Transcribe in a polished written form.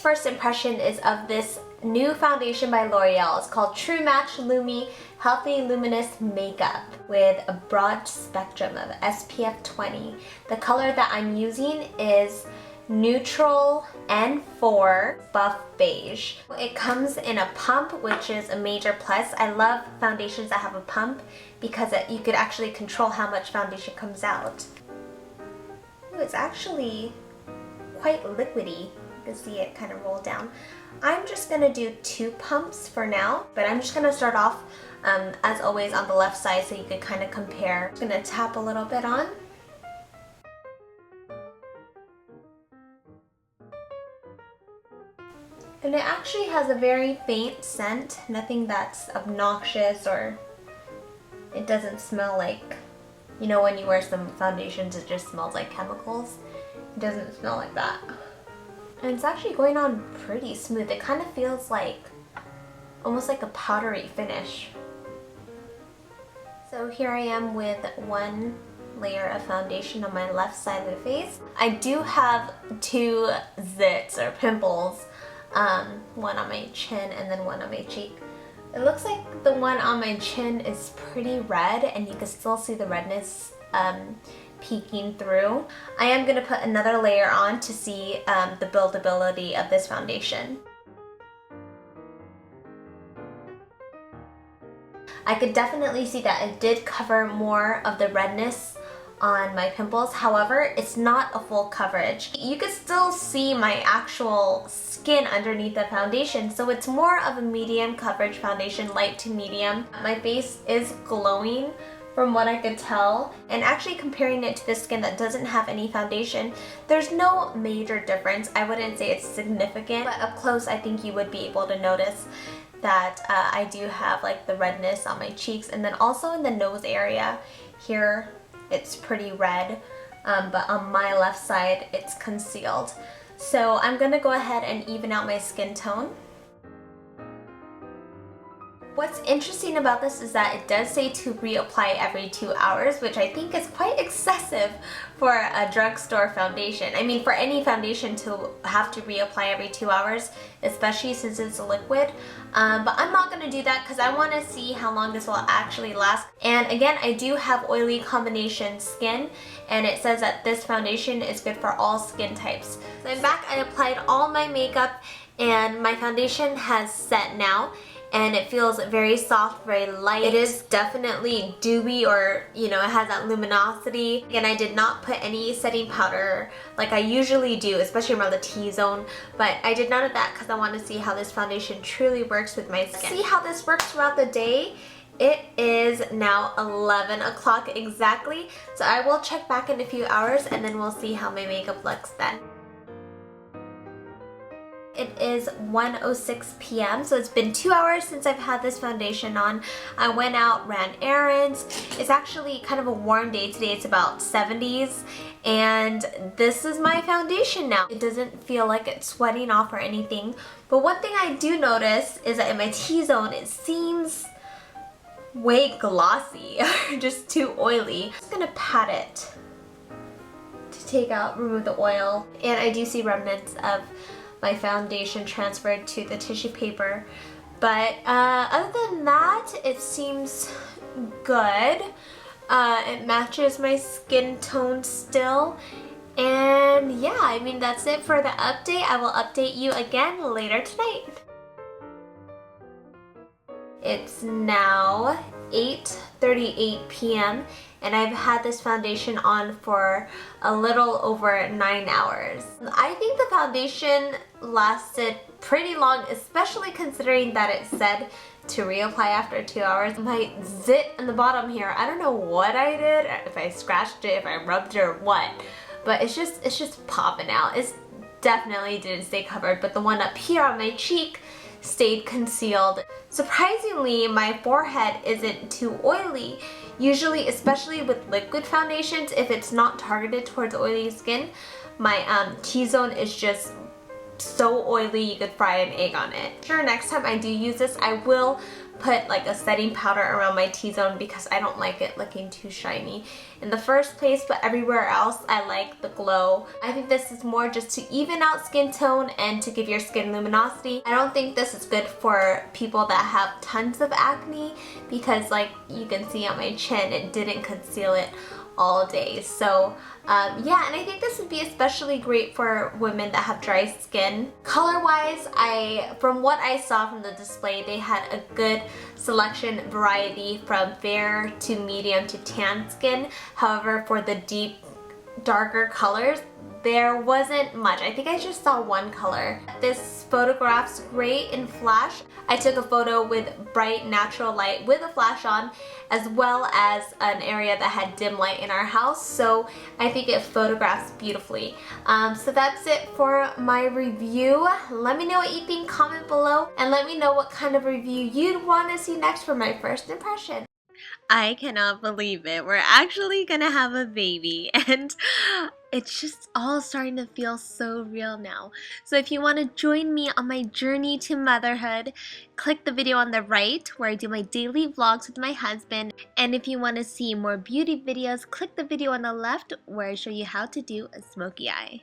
first impression is of this new foundation by L'Oreal. It's called True Match Lumi Healthy Luminous Makeup with a broad spectrum of SPF 20. The color that I'm using is Neutral N4 Buff Beige. It comes in a pump, which is a major plus. I love foundations that have a pump because you could actually control how much foundation comes out. Ooh, it's actually quite liquidy. You can see it kind of roll down. I'm just gonna do 2 pumps for now, but I'm just gonna start off as always on the left side so you could kind of compare. I'm gonna tap a little bit on. And it actually has a very faint scent, nothing that's obnoxious, or it doesn't smell like, you know, when you wear some foundations it just smells like chemicals. It doesn't smell like that. And it's actually going on pretty smooth. It kind of feels like, almost like a powdery finish. So here I am with 1 layer of foundation on my left side of the face. I do have 2 zits or pimples. One on my chin and then one on my cheek. It looks like the one on my chin is pretty red and you can still see the redness peeking through. I am going to put another layer on to see the buildability of this foundation. I could definitely see that it did cover more of the redness on my pimples. However, it's not a full coverage. You could still see my actual skin underneath the foundation, so it's more of a medium coverage foundation, light to medium. My face is glowing from what I could tell, and actually comparing it to the skin that doesn't have any foundation, there's no major difference. I wouldn't say it's significant, but up close I think you would be able to notice that I do have like the redness on my cheeks, and then also in the nose area here it's pretty red, but on my left side it's concealed. So I'm gonna go ahead and even out my skin tone. What's interesting about this is that it does say to reapply every 2 hours, which I think is quite excessive for a drugstore foundation. I mean, for any foundation to have to reapply every 2 hours, especially since it's a liquid. But I'm not going to do that because I want to see how long this will actually last. And again, I do have oily combination skin, and it says that this foundation is good for all skin types. So I'm back. I applied all my makeup and my foundation has set now. And it feels very soft, very light. It is definitely dewy, or you know, it has that luminosity. Again, I did not put any setting powder like I usually do, especially around the T-zone, but I did none of that because I want to see how this foundation truly works with my skin. See how this works throughout the day. It is now 11 o'clock exactly, so I will check back in a few hours and then we'll see how my makeup looks then. It is 1:06 p.m. so it's been 2 hours since I've had this foundation on. I went out, ran errands. It's actually kind of a warm day today. It's about 70s, and this is my foundation now. It doesn't feel like it's sweating off or anything, but one thing I do notice is that in my T-zone it seems way glossy, just too oily. I'm just gonna pat it to remove the oil, and I do see remnants of my foundation transferred to the tissue paper, but other than that it seems good. It matches my skin tone still, and yeah, I mean that's it for the update. I will update you again later tonight. It's now 8:38 p.m. and I've had this foundation on for a little over 9 hours. I think the foundation lasted pretty long, especially considering that it said to reapply after 2 hours. My zit in the bottom here, I don't know what I did, if I scratched it, if I rubbed it or what, but it's just popping out. It definitely didn't stay covered, but the one up here on my cheek stayed concealed. Surprisingly, my forehead isn't too oily. Usually, especially with liquid foundations, if it's not targeted towards oily skin, my T-zone is just so oily you could fry an egg on it. Sure, next time I do use this, I will put like a setting powder around my T-zone because I don't like it looking too shiny in the first place, but everywhere else I like the glow. I think this is more just to even out skin tone and to give your skin luminosity. I don't think this is good for people that have tons of acne because like you can see on my chin, it didn't conceal it all day. So yeah, and I think this would be especially great for women that have dry skin. Color wise, from what I saw from the display, they had a good selection variety from fair to medium to tan skin. However, for the deep darker colors, there wasn't much. I think I just saw one color. This photographs great in flash. I took a photo with bright natural light with a flash on, as well as an area that had dim light in our house, so I think it photographs beautifully. So that's it for my review. Let me know what you think, comment below, and let me know what kind of review you'd want to see next for my first impression. I cannot believe it. We're actually gonna have a baby, and it's just all starting to feel so real now. So if you want to join me on my journey to motherhood, click the video on the right where I do my daily vlogs with my husband. And if you want to see more beauty videos, click the video on the left where I show you how to do a smoky eye.